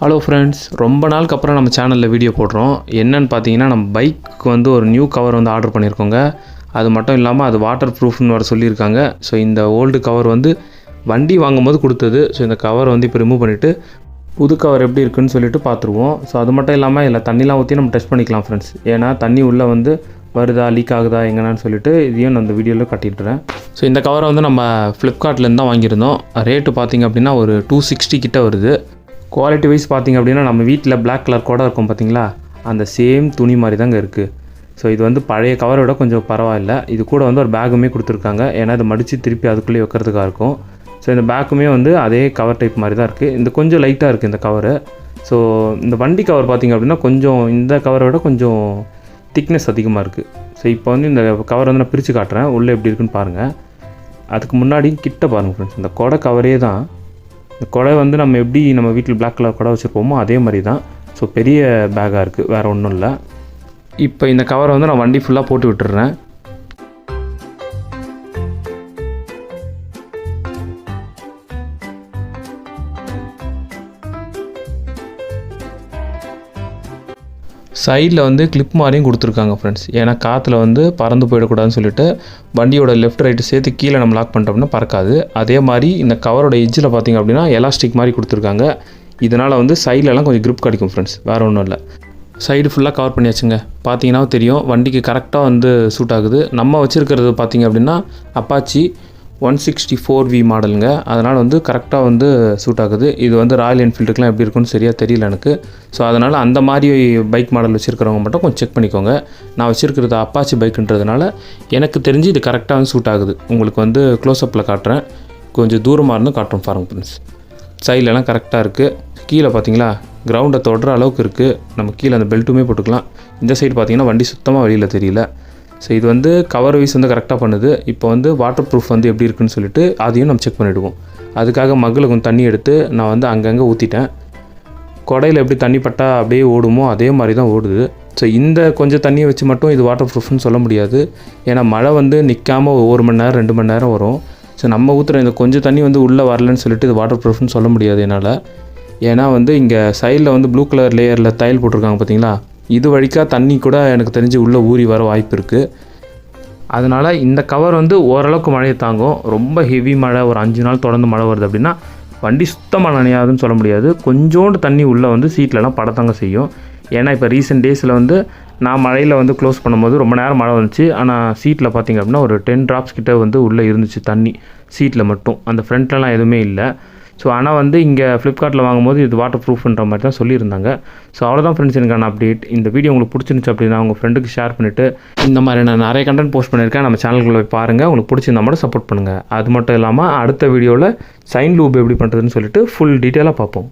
Hello friends, ரொம்ப நாளுக்கு அப்புறம் நம்ம சேனலில் வீடியோ போடுறோம். என்னென்னு பார்த்தீங்கன்னா, நம்ம பைக்கு வந்து ஒரு நியூ கவர் வந்து ஆர்டர் பண்ணியிருக்கோங்க. அது மட்டும் இல்லாமல் அது வாட்டர் ப்ரூஃப்னு வர சொல்லியிருக்காங்க. ஸோ இந்த ஓல்டு கவர் வந்து வண்டி வாங்கும்போது கொடுத்தது. ஸோ இந்த கவர் வந்து இப்போ ரிமூவ் பண்ணிவிட்டு புது கவர் எப்படி இருக்குன்னு சொல்லிட்டு பார்த்துருவோம். ஸோ அது மட்டும் இல்லாமல் இதில் தண்ணிலாம் ஊற்றி நம்ம டெஸ்ட் பண்ணிக்கலாம் ஃப்ரெண்ட்ஸ். ஏன்னா தண்ணி உள்ளே வந்து வருதா, லீக் ஆகுதா எங்கன்னு சொல்லிட்டு இதையும் நான் இந்த வீடியோவில் கட்டிட்டுறேன். ஸோ இந்த கவரை வந்து நம்ம ஃப்ளிப்கார்ட்லேருந்து தான் வாங்கியிருந்தோம். ரேட்டு பார்த்திங்க அப்படின்னா ஒரு 260 கிட்ட வருது. குவாலிட்டி வைஸ் பார்த்திங்க அப்படின்னா நம்ம வீட்டில் பிளாக் கலர் கூட இருக்கும் பார்த்திங்களா, அந்த சேம் துணி மாதிரி தாங்க இருக்குது. ஸோ இது வந்து பழைய கவரை விட கொஞ்சம் பரவாயில்ல. இது கூட வந்து ஒரு பேக்குமே கொடுத்துருக்காங்க. ஏன்னா இதை மடித்து திருப்பி அதுக்குள்ளேயே வைக்கிறதுக்காக இருக்கும். ஸோ இந்த பேக்குமே வந்து அதே கவர் டைப் மாதிரி தான் இருக்குது. இந்த கொஞ்சம் லைட்டாக இருக்குது இந்த கவரு. ஸோ இந்த வண்டி கவர் பார்த்திங்க அப்படின்னா கொஞ்சம் இந்த கவரை விட கொஞ்சம் திக்னஸ் அதிகமாக இருக்குது. ஸோ இப்போ வந்து இந்த கவர் வந்து நான் பிரித்து காட்டுறேன், உள்ளே எப்படி இருக்குன்னு பாருங்கள். அதுக்கு முன்னாடி கிட்ட பாருங்கள் ஃப்ரெண்ட்ஸ், இந்த கொடை கவரே தான். இந்த கொடை வந்து நம்ம எப்படி நம்ம வீட்டில் பிளாக் கலர் கொடை வச்சுருப்போமோ அதே மாதிரி தான். ஸோ பெரிய பேக்காக இருக்குது, வேறு ஒன்றும் இல்லை. இப்போ இந்த கவரை வந்து நான் வண்டி ஃபுல்லாக போட்டு விட்டுறேன். சைடில் வந்து கிளிப் மாதிரியும் கொடுத்துருக்காங்க ஃப்ரெண்ட்ஸ். ஏன்னா காற்றுல வந்து பறந்து போயிடக்கூடாதுன்னு சொல்லிட்டு வண்டியோட லெஃப்ட் ரைட்டு சேர்த்து கீழே நம்ம லாக் பண்ணிட்டோம்னா பறக்காது. அதே மாதிரி இந்த கவரோட எட்ஜில் பார்த்திங்க அப்படின்னா எலாஸ்டிக் மாதிரி கொடுத்துருக்காங்க. இதனால் வந்து சைட்லலாம் கொஞ்சம் grip கிடைக்கும் ஃப்ரெண்ட்ஸ், வேறு ஒன்றும் இல்லை. சைடு ஃபுல்லாக கவர் பண்ணியாச்சுங்க. பார்த்தீங்கன்னா தெரியும் வண்டிக்கு கரெக்டாக வந்து சூட் ஆகுது. நம்ம வச்சுருக்கிறது பார்த்திங்க அப்படின்னா அப்பாச்சி 164V மாடலுங்க. அதனால் வந்து கரெக்டாக வந்து சூட் ஆகுது. இது வந்து ராயல் என்ஃபீல்டுக்கெலாம் எப்படி இருக்குன்னு சரியாக தெரியல எனக்கு. ஸோ அதனால் அந்த மாதிரி பைக் மாடல் வச்சுருக்கிறவங்க மட்டும் கொஞ்சம் செக் பண்ணிக்கோங்க. நான் வச்சுருக்கிறது அப்பாச்சி பைக்குன்றதுனால எனக்கு தெரிஞ்சு இது கரெக்டாக வந்து சூட் ஆகுது. உங்களுக்கு வந்து க்ளோஸ்அப்பில் காட்டுறேன், கொஞ்சம் தூரமாக இருந்து காட்டுறோம் பாருங்க ஃப்ரெண்ட்ஸ். சைட்லலாம் கரெக்டாக இருக்குது. கீழே பார்த்தீங்களா கிரவுண்டை தொடுற அளவுக்கு இருக்குது. நம்ம கீழே அந்த பெல்ட்டுமே போட்டுக்கலாம். இந்த சைடு பார்த்திங்கன்னா வண்டி சுத்தமாக வெளியில் தெரியல. ஸோ இது வந்து கவர் வைஸ் வந்து கரெக்டாக பண்ணுது. இப்போ வந்து வாட்டர் ப்ரூஃப் வந்து எப்படி இருக்குன்னு சொல்லிட்டு அதையும் நம்ம செக் பண்ணிவிடுவோம். அதுக்காக மగ్గుல கொஞ்சம் தண்ணி எடுத்து நான் வந்து அங்கங்கே ஊற்றிட்டேன். கொடையில் எப்படி தண்ணி பட்டால் அப்படியே ஓடுமோ அதே மாதிரி தான் ஓடுது. ஸோ இந்த கொஞ்சம் தண்ணியை வச்சு மட்டும் இது வாட்டர் ப்ரூஃப்னு சொல்ல முடியாது. ஏன்னா மழை வந்து நிற்காமல் 1 மணி நேரம் 2 மணி நேரம் வரும். ஸோ நம்ம ஊற்றுற இந்த கொஞ்சம் தண்ணி வந்து உள்ளே வரலன்னு சொல்லிட்டு இது வாட்டர் ப்ரூஃப்னு சொல்ல முடியாது என்னால். ஏன்னா வந்து இங்கே சைடில் வந்து ப்ளூ கலர் லேயரில் தையல் போட்டிருக்காங்க பார்த்தீங்களா, இது வழிக்காக தண்ணி கூட எனக்கு தெரிஞ்சு உள்ளே ஊறி வர வாய்ப்பு இருக்குது. அதனால் இந்த கவர் வந்து ஓரளவுக்கு மழையை தாங்கும். ரொம்ப ஹெவி மழை ஒரு 5 நாள் தொடர்ந்து மழை வருது அப்படின்னா வண்டி சுத்தமாக நனையாதுன்னு சொல்ல முடியாது. கொஞ்சோண்டு தண்ணி உள்ளே வந்து சீட்லலாம் படத்தாங்க செய்யும். ஏன்னா இப்போ ரீசெண்ட் டேஸில் வந்து நான் மழையில் வந்து க்ளோஸ் பண்ணும்போது ரொம்ப நேரம் மழை வந்துச்சு. ஆனால் சீட்டில் பார்த்திங்க அப்படின்னா ஒரு 10 drops கிட்ட வந்து உள்ளே இருந்துச்சு தண்ணி சீட்டில் மட்டும். அந்த ஃப்ரண்ட்லலாம் எதுவுமே இல்லை. ஸோ ஆனால் வந்து இங்கே ஃப்ளிப்கார்ட்டில் வாங்கும்போது இது வாட்டர் ப்ரூஃப்ன்ற மாதிரி தான் சொல்லியிருந்தாங்க. ஸோ அவ்வளோதான் ஃப்ரெண்ட்ஸ் எனக்கான அப்டேட். இந்த வீடியோ உங்களுக்கு பிடிச்சிருந்துச்சு அப்படின்னா உங்கள் ஃப்ரெண்டுக்கு ஷேர் பண்ணிவிட்டு, இந்த மாதிரி நான் நிறைய கண்டென்ட் போஸ்ட் பண்ணியிருக்கேன், நம்ம சேனலுக்குள்ள போய் பாருங்கள். உங்களுக்கு பிடிச்சிருந்தா மட்டும் சப்போர்ட் பண்ணுங்கள். அது மட்டும் இல்லாமல் அடுத்த வீடியோவில் சைன் லூப் எப்படி பண்ணுறதுன்னு சொல்லிட்டு ஃபுல் டீட்டெயிலாக பார்ப்போம்.